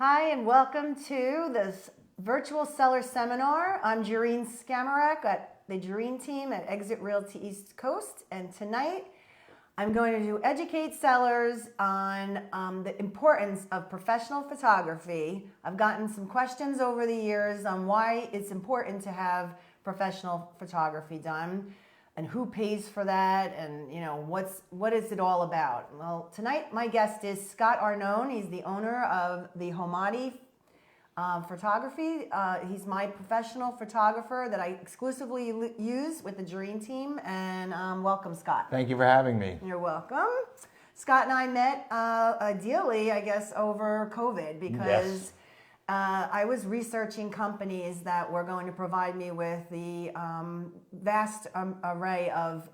Hi, and welcome to this virtual seller seminar. I'm Gerine at the Gerine team at Exit Realty East Coast, and tonight I'm going to educate sellers on the importance of professional photography. I've gotten some questions over the years on why it's important to have professional photography done and who pays for that, and what is it all about. Well, tonight my guest is Scott Arnone. He's the owner of the Homadi photography. He's my professional photographer that I exclusively use with the Gerine team, and welcome, Scott. Thank you for having me. You're welcome. Scott and I met ideally, I guess, over COVID because Yes. I was researching companies that were going to provide me with the vast array of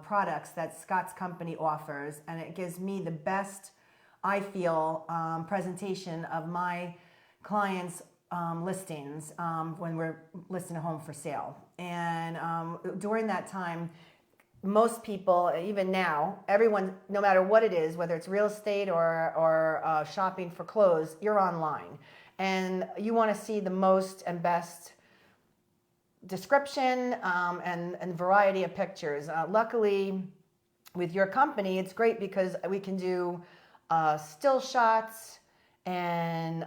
products that Scott's company offers, and it gives me the best, I feel, presentation of my clients' listings when we're listing a home for sale. And during that time, most people, even now, everyone, no matter what it is, whether it's real estate or shopping for clothes, you're online. And you want to see the most and best description and variety of pictures. Luckily, with your company, it's great because we can do still shots, and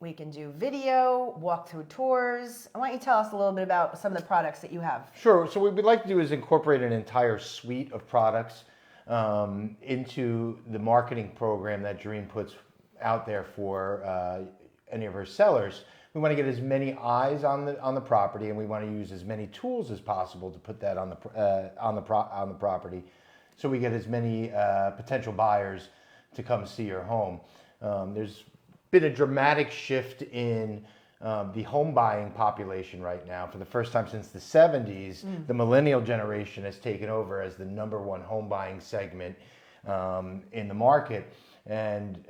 we can do video, walkthrough tours. Why don't you tell us a little bit about some of the products that you have? Sure. So what we'd like to do is incorporate an entire suite of products into the marketing program that Gerine puts out there for any of our sellers. We want to get as many eyes on the property, and we want to use as many tools as possible to put that on the property, so we get as many potential buyers to come see your home. There's been a dramatic shift in the home buying population right now. For the first time since the 70s, the millennial generation has taken over as the number one home buying segment in the market. And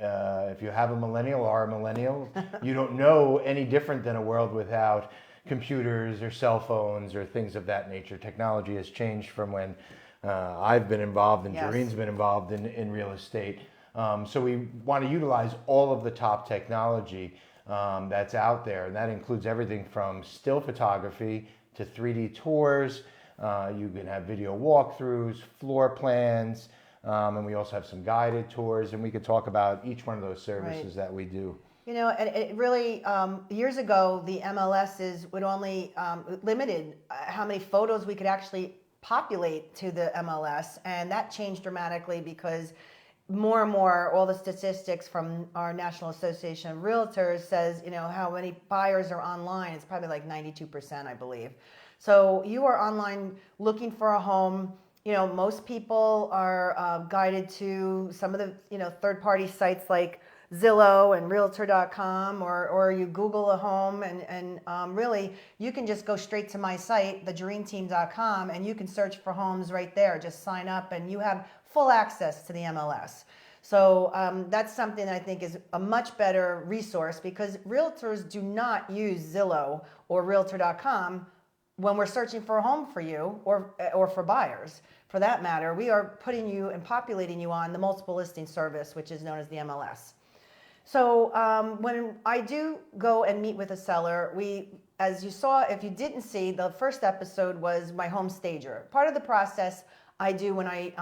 if you have a millennial or a millennial, you don't know any different than a world without computers or cell phones or things of that nature. Technology has changed from when I've been involved and Yes. Gerine's been involved in real estate. So we want to utilize all of the top technology that's out there, and that includes everything from still photography to 3D tours. You can have video walkthroughs, floor plans, and we also have some guided tours, and we could talk about each one of those services that we do. You know, and it really, years ago, the MLSs would only limited how many photos we could actually populate to the MLS, and that changed dramatically because more and more, all the statistics from our National Association of Realtors says, how many buyers are online. It's probably like 92%, I believe. So you are online looking for a home. Most people are guided to some of the, third-party sites like Zillow and Realtor.com, or you Google a home, and really you can just go straight to my site, thegerineteam.com, and you can search for homes right there. Just sign up and you have full access to the MLS. So that's something that I think is a much better resource, because realtors do not use Zillow or Realtor.com when we're searching for a home for you or for buyers. For that matter, we are putting you and populating you on the multiple listing service, which is known as the MLS. So when I do go and meet with a seller, as you saw, if you didn't see, the first episode was my home stager. Part of the process I do when I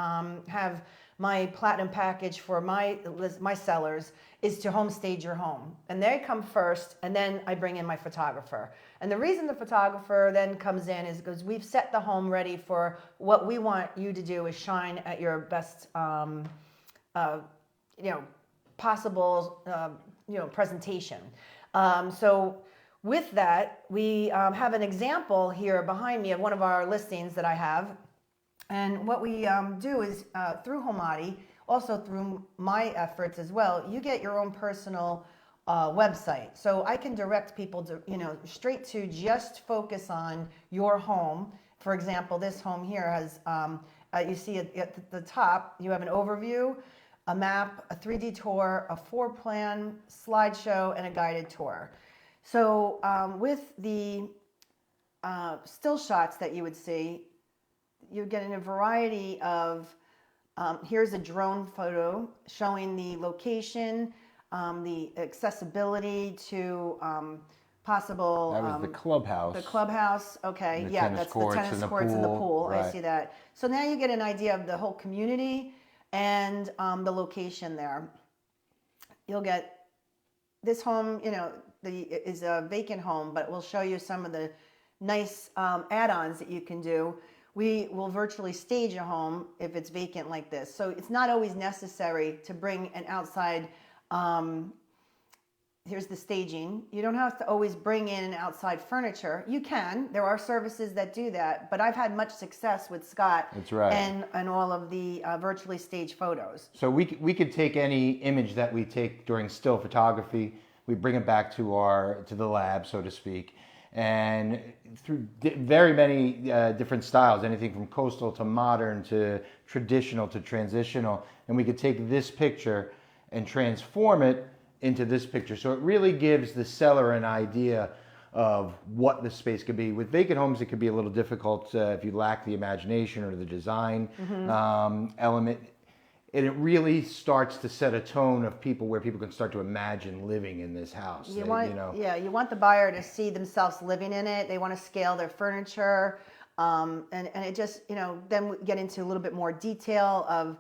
have my platinum package for my sellers is to home stage your home. And they come first, and then I bring in my photographer. And the reason the photographer then comes in is because we've set the home ready for what we want you to do is shine at your best possible presentation. So with that, we have an example here behind me of one of our listings that I have. And what we do is through Homadi, also through my efforts as well, you get your own personal website. So I can direct people to, straight to just focus on your home. For example, this home here has, you see at the top, you have an overview, a map, a 3D tour, a floor plan, slideshow, and a guided tour. So with the still shots that you would see, you're getting a variety of, here's a drone photo showing the location the accessibility to possible. That was the clubhouse. The clubhouse, okay, The yeah, tennis that's the courts tennis and the courts and the pool, pool. I right. see that. So now you get an idea of the whole community and the location there. You'll get this home, is a vacant home, but we'll show you some of the nice add-ons that you can do. We will virtually stage a home if it's vacant like this. So it's not always necessary to bring an outside. Here's the staging. You don't have to always bring in outside furniture. You can. There are services that do that, but I've had much success with Scott. That's right. And all of the virtually staged photos. So we could take any image that we take during still photography, we bring it back to the lab, so to speak, and through very many different styles, anything from coastal to modern to traditional to transitional, and we could take this picture and transform it into this picture. So it really gives the seller an idea of what the space could be. With vacant homes, it could be a little difficult if you lack the imagination or the design element. And it really starts to set a tone of people where people can start to imagine living in this house. You want the buyer to see themselves living in it. They want to scale their furniture. And it just, then we get into a little bit more detail of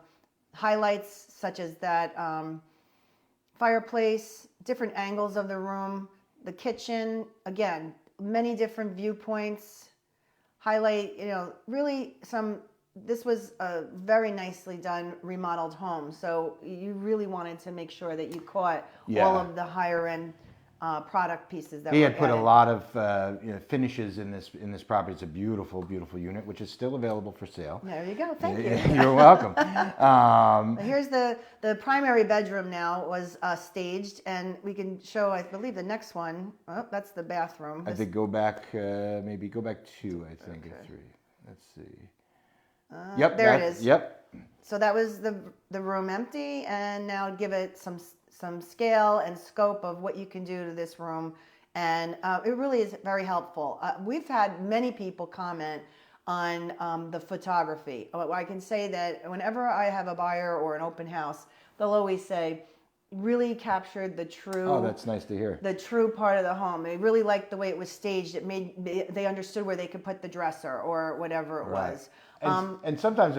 highlights such as that fireplace, different angles of the room, the kitchen, again, many different viewpoints, highlight, really this was a very nicely done remodeled home. So you really wanted to make sure that you caught all of the higher end product pieces that he were had put added. a lot of finishes in this property. It's a beautiful, beautiful unit, which is still available for sale. There you go. Thank you. You're welcome. Here's the primary bedroom now was staged, and we can show, I believe, the next one. Oh, that's the bathroom. I think go back 2, I think, or 3. Let's see. Yep. There it is. Yep. So that was the room empty, and now give it some scale and scope of what you can do to this room, and it really is very helpful. We've had many people comment on the photography. I can say that whenever I have a buyer or an open house, they'll always say, really captured the true. Oh, that's nice to hear. The true part of the home. They really liked the way it was staged. They understood where they could put the dresser or whatever it was. And sometimes,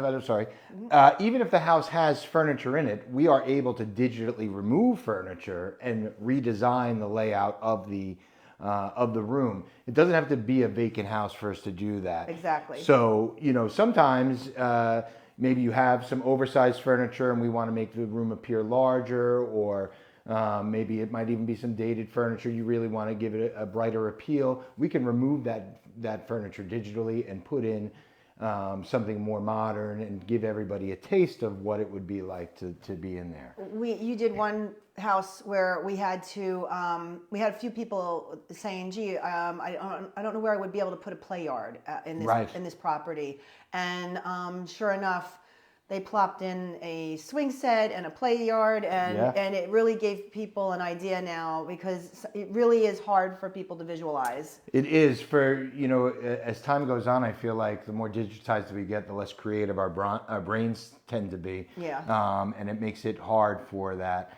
even if the house has furniture in it, we are able to digitally remove furniture and redesign the layout of the room. It doesn't have to be a vacant house for us to do that. Exactly. So, sometimes maybe you have some oversized furniture and we want to make the room appear larger, or maybe it might even be some dated furniture. You really want to give it a brighter appeal. We can remove that furniture digitally and put in something more modern and give everybody a taste of what it would be like to be in there. You did one house where we had a few people saying, gee, I don't know where I would be able to put a play yard in this property. And sure enough, they plopped in a swing set and a play yard, and it really gave people an idea now, because it really is hard for people to visualize. It is. As time goes on, I feel like the more digitized we get, the less creative our brains tend to be. Yeah. And it makes it hard for that.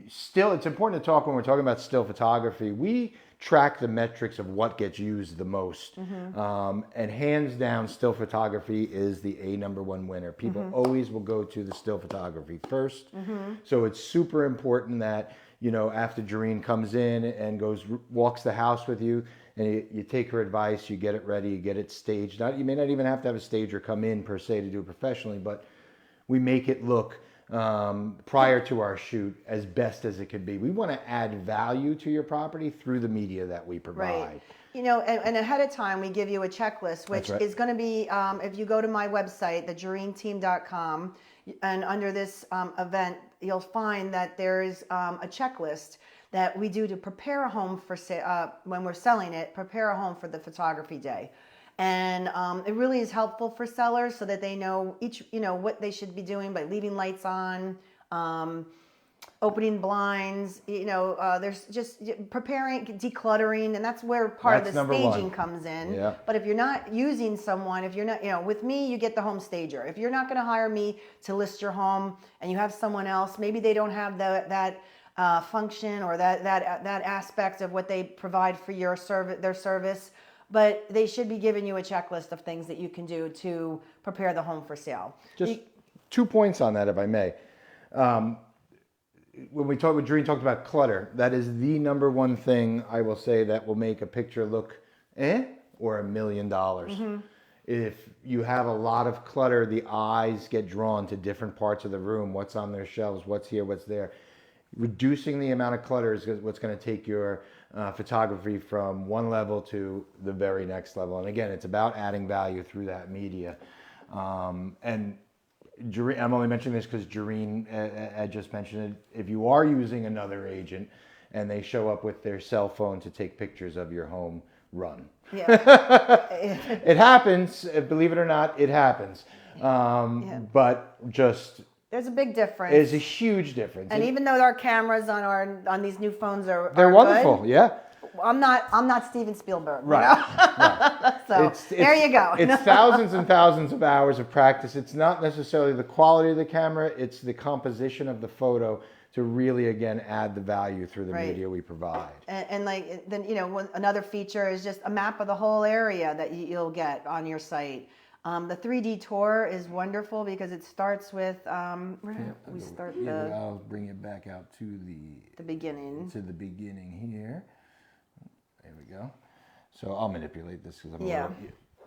Still, it's important to talk when we're talking about still photography. We track the metrics of what gets used the most. And hands down, still photography is the #1 winner. People always will go to the still photography first. So it's super important that, after Gerine comes in and walks the house with you, and you take her advice, you get it ready, you get it staged. You may not even have to have a stager come in per se to do it professionally, but we make it look prior to our shoot as best as it could be. We want to add value to your property through the media that we provide. Right. And ahead of time, we give you a checklist, which is going to be, if you go to my website, thegerineteam.com, and under this event, you'll find that there's a checklist that we do to prepare a home for when we're selling it, prepare a home for the photography day. And it really is helpful for sellers so that they know what they should be doing by leaving lights on, opening blinds, there's just preparing, decluttering, and that's where part That's of the number staging one. comes in. Yeah. But if you're not using someone, if you're not, with me, you get the home stager. If you're not going to hire me to list your home and you have someone else, maybe they don't have that function or that aspect of what they provide for their service, but they should be giving you a checklist of things that you can do to prepare the home for sale. Just 2 points on that, if I may. When Gerine talked about clutter, that is the number one thing I will say that will make a picture look or $1 million. Mm-hmm. If you have a lot of clutter, the eyes get drawn to different parts of the room, what's on their shelves, what's here, what's there. Reducing the amount of clutter is what's going to take your photography from one level to the very next level. And again, it's about adding value through that media. And Gerine, I'm only mentioning this because Gerine I just mentioned it. If you are using another agent and they show up with their cell phone to take pictures of your home, run. Yeah. It happens. Believe it or not, it happens. But just there's a big difference. There's a huge difference. And even though our cameras on these new phones they're are wonderful. good, Yeah. I'm not Steven Spielberg. Right. Right. So there you go. It's thousands and thousands of hours of practice. It's not necessarily the quality of the camera, it's the composition of the photo to really, again, add the value through the media we provide. And then, another feature is just a map of the whole area that you'll get on your site. The 3D tour is wonderful because it starts with, I'll bring it back out to the beginning. To the beginning here. There we go. So I'll manipulate this because I'm a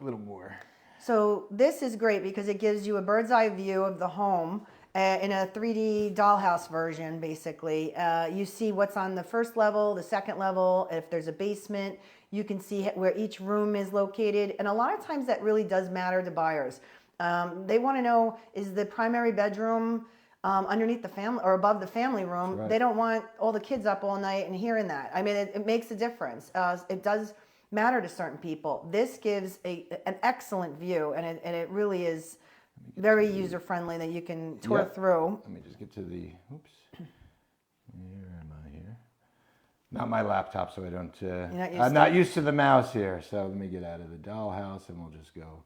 little more. So this is great because it gives you a bird's eye view of the home in a 3D dollhouse version, basically. You see what's on the first level, the second level. If there's a basement, you can see where each room is located. And a lot of times that really does matter to buyers. They want to know, is the primary bedroom underneath the family or above the family room? Right. They don't want all the kids up all night and hearing that. I mean, it makes a difference. It does matter to certain people. This gives an excellent view, and it really is very user-friendly that you can tour through. Let me just get to the, oops, where am I here? Not my laptop, so I don't, I'm not used to the mouse here. So let me get out of the dollhouse and we'll just go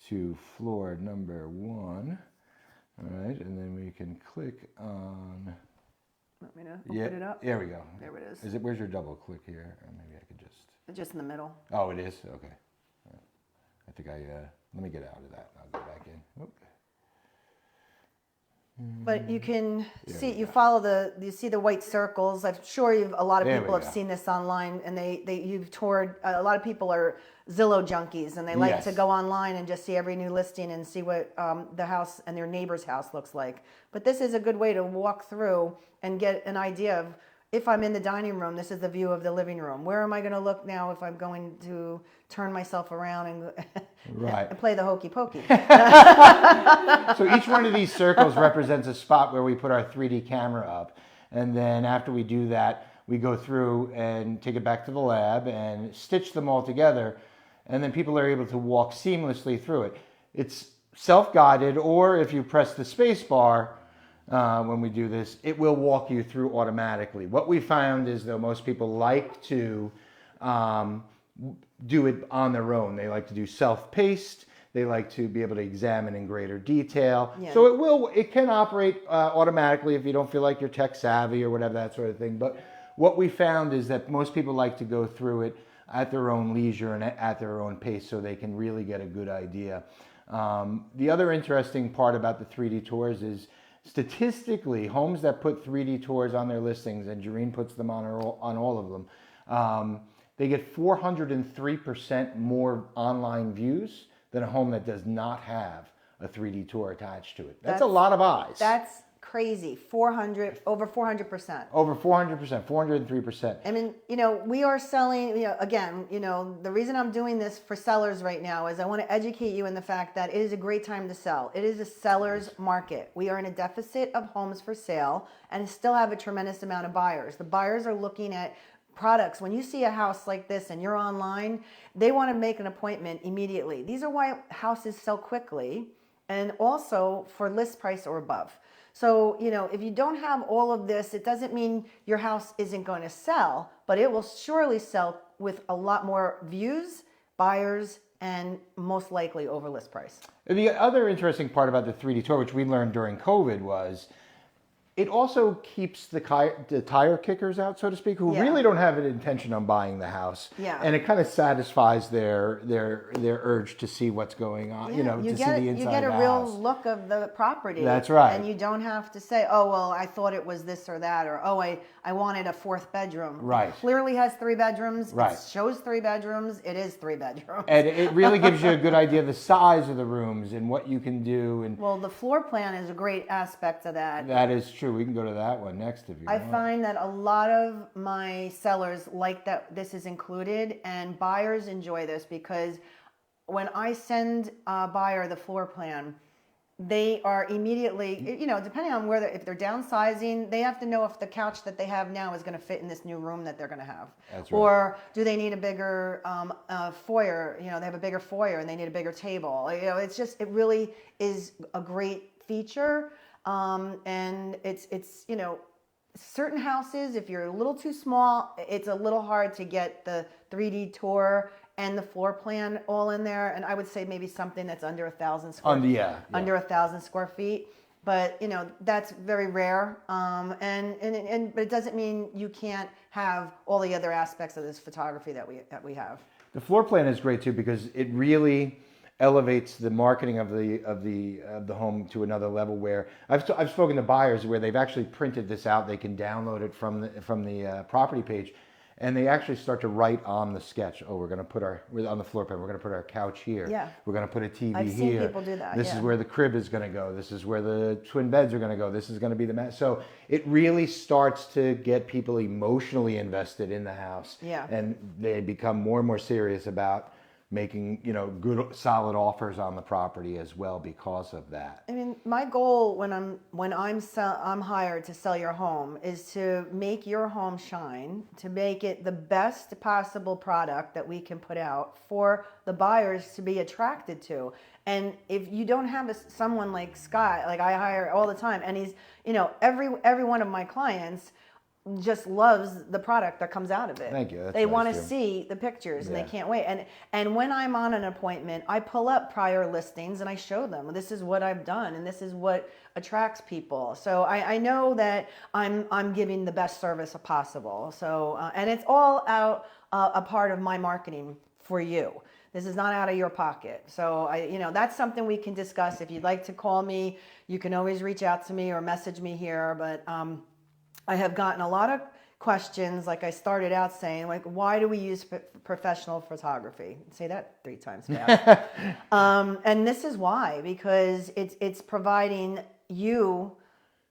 to floor number 1. All right, and then we can click on. Want me to open it up? There we go. There it is. Where's your double click here? Or maybe I could just in the middle. Oh, it is? Okay. I think let me get out of that. I'll go back in. Oop. But you can see, you see the white circles. I'm sure a lot of people have seen this online, and you've toured. A lot of people are Zillow junkies, and they like to go online and just see every new listing and see what the house and their neighbor's house looks like. But this is a good way to walk through and get an idea of, if I'm in the dining room, this is the view of the living room. Where am I going to look now if I'm going to turn myself around and play the hokey pokey? So each one of these circles represents a spot where we put our 3D camera up. And then after we do that, we go through and take it back to the lab and stitch them all together. And then people are able to walk seamlessly through it. It's self-guided, or if you press the space bar, when we do this, it will walk you through automatically. What we found is, though, most people like to do it on their own. They like to do self-paced. They like to be able to examine in greater detail. Yeah. So it can operate automatically if you don't feel like you're tech savvy or whatever, that sort of thing. But what we found is that most people like to go through it at their own leisure and at their own pace so they can really get a good idea. The other interesting part about the 3D tours is, statistically, homes that put 3D tours on their listings, and Gerine puts them on all of them, they get 403% more online views than a home that does not have a 3D tour attached to it. That's a lot of eyes. That's crazy. Over 400%. Over 400%, 403%. I mean, we are selling, again, the reason I'm doing this for sellers right now is I want to educate you in the fact that it is a great time to sell. It is a seller's market. We are in a deficit of homes for sale and still have a tremendous amount of buyers. The buyers are looking at products. When you see a house like this and you're online, they want to make an appointment immediately. These are why houses sell quickly, and also for list price or above. So, if you don't have all of this, it doesn't mean your house isn't going to sell, but it will surely sell with a lot more views, buyers, and most likely over list price. And the other interesting part about the 3D tour, which we learned during COVID, was it also keeps the tire kickers out, so to speak, who really don't have an intention on buying the house. Yeah. And it kind of satisfies their urge to see what's going on, Yeah, to see the inside you get of a the real house. look of the property. That's right. And you don't have to say, oh, well, I thought it was this or that, or oh, I wanted a fourth bedroom. Right. It clearly has 3 bedrooms. Right. It shows 3 bedrooms. It is 3 bedrooms. And it really gives you a good idea of the size of the rooms and what you can do. And well, the floor plan is a great aspect of that. that is true. We can go to that one next if you I want. find that a lot of my sellers like that this is included, and buyers enjoy this because when I send a buyer the floor plan, they are immediately, depending on if they're downsizing, they have to know if the couch that they have now is going to fit in this new room that they're going to have. That's right. Or do they need a bigger foyer? They have a bigger foyer and they need a bigger table. It really is a great feature. And it's certain houses, if you're a little too small, it's a little hard to get the 3D tour and the floor plan all in there. And I would say maybe something that's under 1,000 square feet. Under 1,000 square feet. But that's very rare. But it doesn't mean you can't have all the other aspects of this photography that we have. The floor plan is great too because it really elevates the marketing of the home to another level. Where I've spoken to buyers where they've actually printed this out. They can download it from the property page, and they actually start to write on the sketch. Oh, we're going to put on the floor plan. We're going to put our couch here. Yeah. We're going to put a TV I've seen here. people do that. This is where the crib is going to go. This is where the twin beds are going to go. This is going to be the mat. So it really starts to get people emotionally invested in the house. Yeah. And they become more and more serious about making good solid offers on the property as well because of that. I mean, my goal when I'm hired to sell your home is to make your home shine, to make it the best possible product that we can put out for the buyers to be attracted to. And if you don't have someone like Scott, like I hire all the time, and he's every one of my clients just loves the product that comes out of it. Thank you. That's they nice want to too. see the pictures and Yeah. they can't wait. And when I'm on an appointment, I pull up prior listings and I show them this is what I've done and this is what attracts people. So I know that I'm giving the best service possible. So and it's all out a part of my marketing for you. This is not out of your pocket. So that's something we can discuss. If you'd like to call me, you can always reach out to me or message me here. But I have gotten a lot of questions, like I started out saying, like, why do we use professional photography? Say that 3 times fast. And this is why, because it's providing you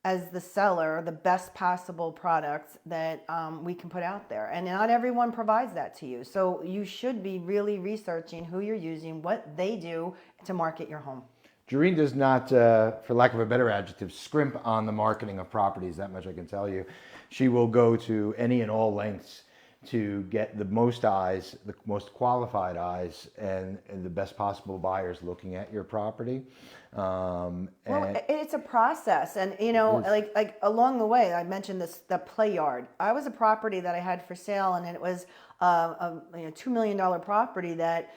as the seller the best possible product that we can put out there. And not everyone provides that to you. So you should be really researching who you're using, what they do to market your home. Gerine does not, for lack of a better adjective, scrimp on the marketing of properties. That much I can tell you. She will go to any and all lengths to get the most eyes, the most qualified eyes, and the best possible buyers looking at your property. Well, it's a process, and like along the way, I mentioned the play yard. I was a property that I had for sale, and it was a $2 million property that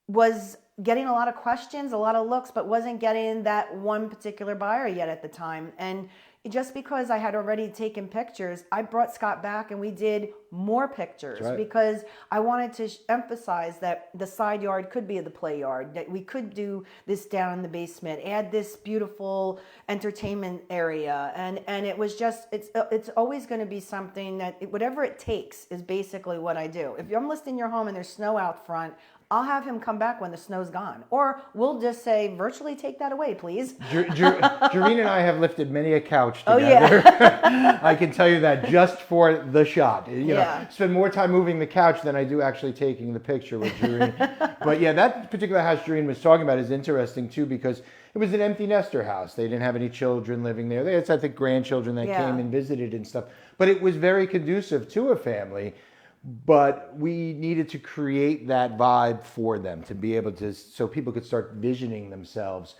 was getting a lot of questions, a lot of looks, but wasn't getting that one particular buyer yet at the time. And just because I had already taken pictures, I brought Scott back and we did more pictures. Right. Because I wanted to emphasize that the side yard could be the play yard, that we could do this down in the basement, add this beautiful entertainment area. And it was just, it's always going to be something that whatever it takes is basically what I do. If I'm listing your home and there's snow out front, I'll have him come back when the snow's gone. Or we'll just say, virtually take that away, please. Gerine and I have lifted many a couch together. Oh, yeah. I can tell you that just for the shot. Yeah. Spend more time moving the couch than I do actually taking the picture with Gerine. But yeah, that particular house Gerine was talking about is interesting too because it was an empty nester house. They didn't have any children living there. They had, I think, grandchildren that came and visited and stuff. But it was very conducive to a family. But we needed to create that vibe for them to be able to, so people could start visioning themselves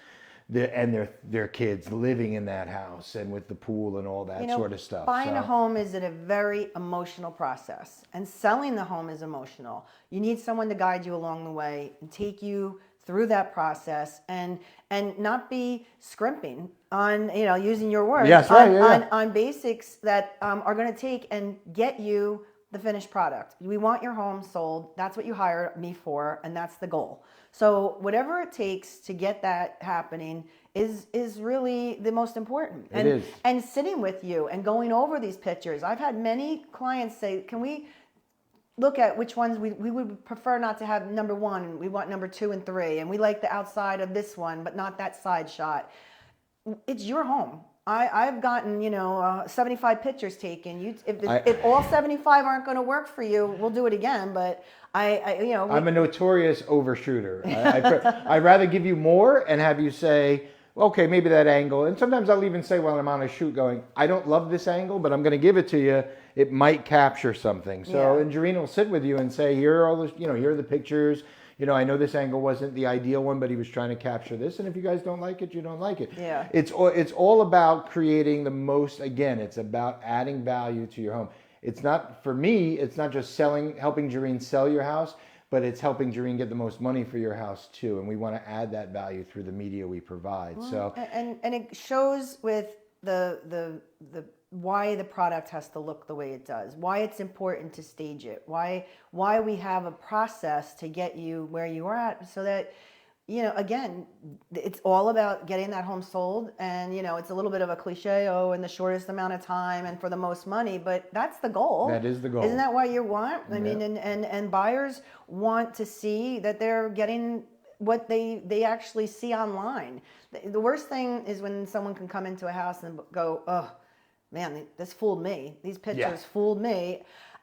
their kids living in that house and with the pool and all that sort of stuff. Buying a home is a very emotional process, and selling the home is emotional. You need someone to guide you along the way and take you through that process, and not be scrimping on, using your words, yes, right, on basics that are going to take and get you the finished product. We want your home sold. That's what you hire me for, and that's the goal. So whatever it takes to get that happening is really the most important. It is. And sitting with you and going over these pictures. I've had many clients say, can we look at which ones we would prefer not to have number one, we want number 2 and 3, and we like the outside of this one, but not that side shot. It's your home. I've gotten 75 pictures taken. If all 75 aren't going to work for you, we'll do it again. But I'm a notorious overshooter. I'd rather give you more and have you say, okay, maybe that angle. And sometimes I'll even say while I'm on a shoot going, I don't love this angle, but I'm going to give it to you. It might capture something. So, and Gerine will sit with you and say, here are all the, here are the pictures. I know this angle wasn't the ideal one, but he was trying to capture this. And if you guys don't like it, you don't like it. Yeah. It's all about creating the most, again, it's about adding value to your home. It's not, for me, it's not just helping Gerine sell your house, but it's helping Gerine get the most money for your house too. And we want to add that value through the media we provide. Well, and it shows with the why the product has to look the way it does, why it's important to stage it, why we have a process to get you where you are at, so that again, it's all about getting that home sold. And it's a little bit of a cliche, in the shortest amount of time and for the most money, but that's the goal. That is the goal. Isn't that what you want? I mean, and buyers want to see that they're getting what they actually see online. The worst thing is when someone can come into a house and go, oh man, this fooled me. These pictures fooled me.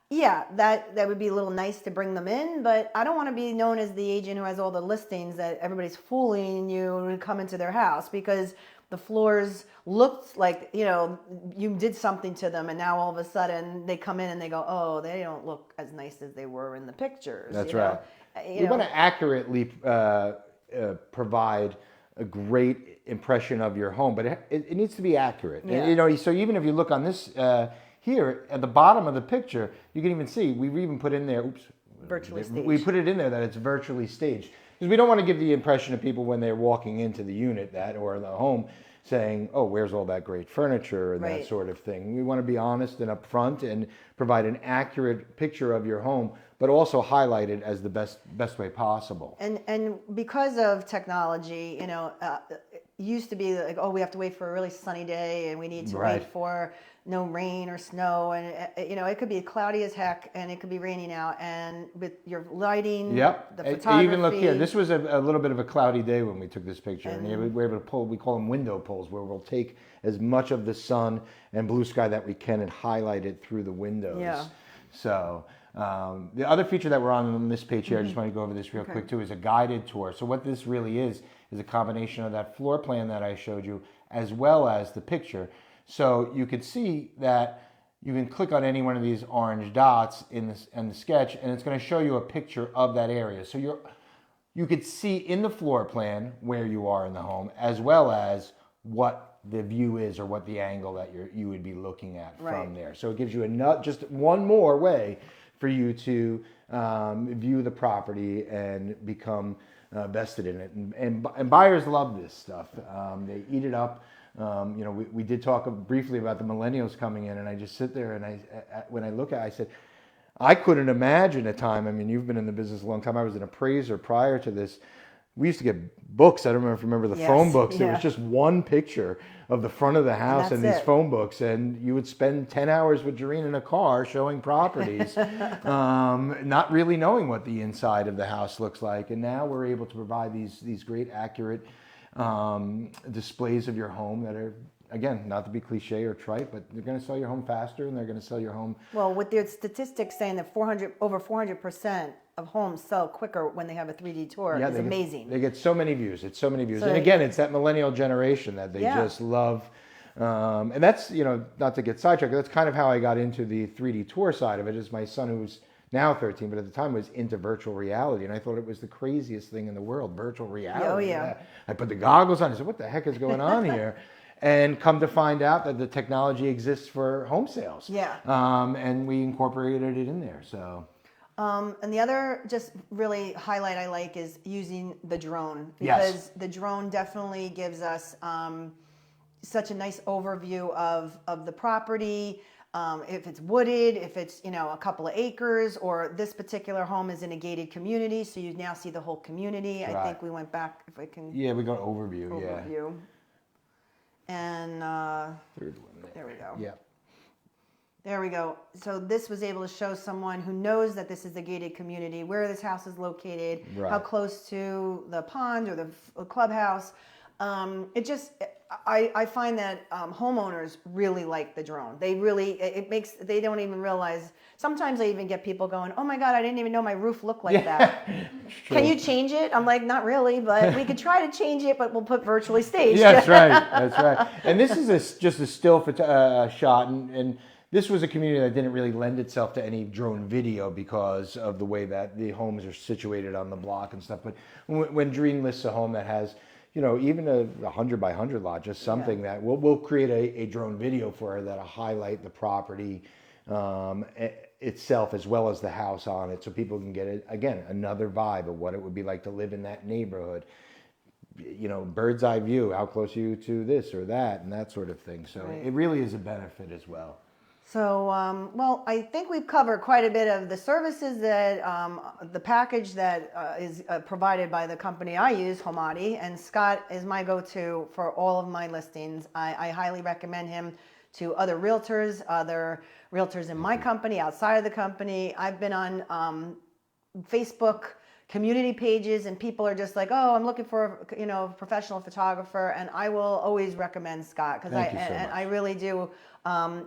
Yeah, that would be a little nice to bring them in, but I don't want to be known as the agent who has all the listings that everybody's fooling you to come into their house because the floors looked like, you did something to them, and now all of a sudden they come in and they go, oh, they don't look as nice as they were in the pictures. That's right. We want to accurately provide a great impression of your home, but it needs to be accurate. Yeah. And, so even if you look on this here at the bottom of the picture, you can even see we've even put in there. Oops, virtually staged. We put it in there that it's virtually staged because we don't want to give the impression of people when they're walking into the unit or the home saying, "Oh, where's all that great furniture?" and that sort of thing. We want to be honest and upfront and provide an accurate picture of your home, but also highlight it as the best way possible. And because of technology, it used to be like, oh, we have to wait for a really sunny day, and we need to wait for no rain or snow, and it could be cloudy as heck, and it could be raining out, and with your lighting, the photography. Even look here. This was a little bit of a cloudy day when we took this picture, and we were able to pull. We call them window pulls, where we'll take as much of the sun and blue sky that we can and highlight it through the windows. Yeah. So the other feature that we're on this page here, I just want to go over this real quick too, is a guided tour. So what this really is a combination of that floor plan that I showed you as well as the picture. So you can see that you can click on any one of these orange dots in the sketch, and it's going to show you a picture of that area. So you could see in the floor plan where you are in the home, as well as what the view is or what the angle that you would be looking at from there. So it gives you just one more way for you to view the property and become vested in it. And buyers love this stuff. They eat it up. We did talk briefly about the millennials coming in, and I just sit there and when I look at it, I said, I couldn't imagine a time. I mean, you've been in the business a long time. I was an appraiser prior to this. We used to get books. I don't remember if you remember the phone books. Yeah. It was just one picture of the front of the house and these phone books, and you would spend 10 hours with Gerine in a car showing properties, not really knowing what the inside of the house looks like. And now we're able to provide these great, accurate displays of your home that are, again, not to be cliche or trite, but they're going to sell your home faster, and they're going to sell your home. Well, with their statistics saying that over 400% of homes sell quicker when they have a 3D tour is amazing. They get so many views. It's so many views. And again, it's that millennial generation that they just love. And that's, not to get sidetracked, that's kind of how I got into the 3D tour side of it, is my son, who's now 13, but at the time was into virtual reality. And I thought it was the craziest thing in the world, virtual reality. Oh, yeah. I put the goggles on. I said, what the heck is going on here? And come to find out that the technology exists for home sales. Yeah. And we incorporated it in there. So. And the other just really highlight I like is using the drone, because the drone definitely gives us such a nice overview of the property. If it's wooded, if it's, you know, a couple of acres, or this particular home is in a gated community, so you now see the whole community. Right. I think we went back, if I can. Yeah, we got overview. Overview. And Third one there we go. Yeah. There we go. So this was able to show someone who knows that this is a gated community, where this house is located, Right. how close to the pond or the clubhouse. It just, I find that homeowners really like the drone. They really, they don't even realize. Sometimes I even get people going, oh my God, I didn't even know my roof looked like that. Can you change it? I'm like, not really, but we could try to change it, but we'll put virtually staged. Yeah, that's right. That's right. And this is just a still shot. And this was a community that didn't really lend itself to any drone video because of the way that the homes are situated on the block and stuff. But when Gerine lists a home that has, you know, even a 100 by 100 lot, just something that we'll create a drone video for her that'll highlight the property itself as well as the house on it, so people can get again another vibe of what it would be like to live in that neighborhood. You know, bird's eye view, how close are you to this or that, and that sort of thing. So Right. It really is a benefit as well. So, well, I think we've covered quite a bit of the services that, the package that is provided by the company I use, Homadi, and Scott is my go-to for all of my listings. I highly recommend him to other realtors in my company, outside of the company. I've been on Facebook community pages, and people are just like, oh, I'm looking for, you know, a professional photographer, and I will always recommend Scott, because I really do.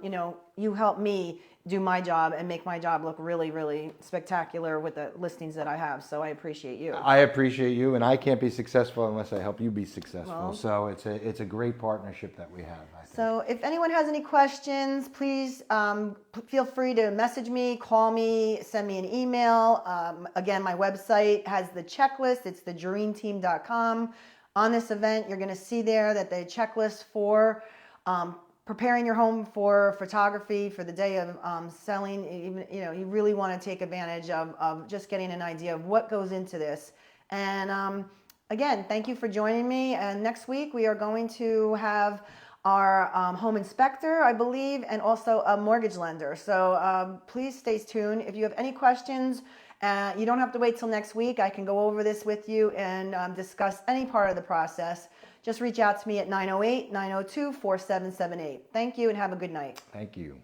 You know, you help me do my job and make my job look really, really spectacular with the listings that I have. So I appreciate you. I appreciate you, and I can't be successful unless I help you be successful. Well, so it's a great partnership that we have, I think. So if anyone has any questions, please feel free to message me, call me, send me an email. Again, my website has the checklist. It's thegerineteam.com. On this event, you're going to see there that the checklist for preparing your home for photography for the day of selling. Even, you know, you really want to take advantage of just getting an idea of what goes into this. And again, thank you for joining me. And next week we are going to have our home inspector, I believe, and also a mortgage lender. So please stay tuned. If you have any questions, you don't have to wait till next week. I can go over this with you and discuss any part of the process. Just reach out to me at 908-902-4778. Thank you and have a good night. Thank you.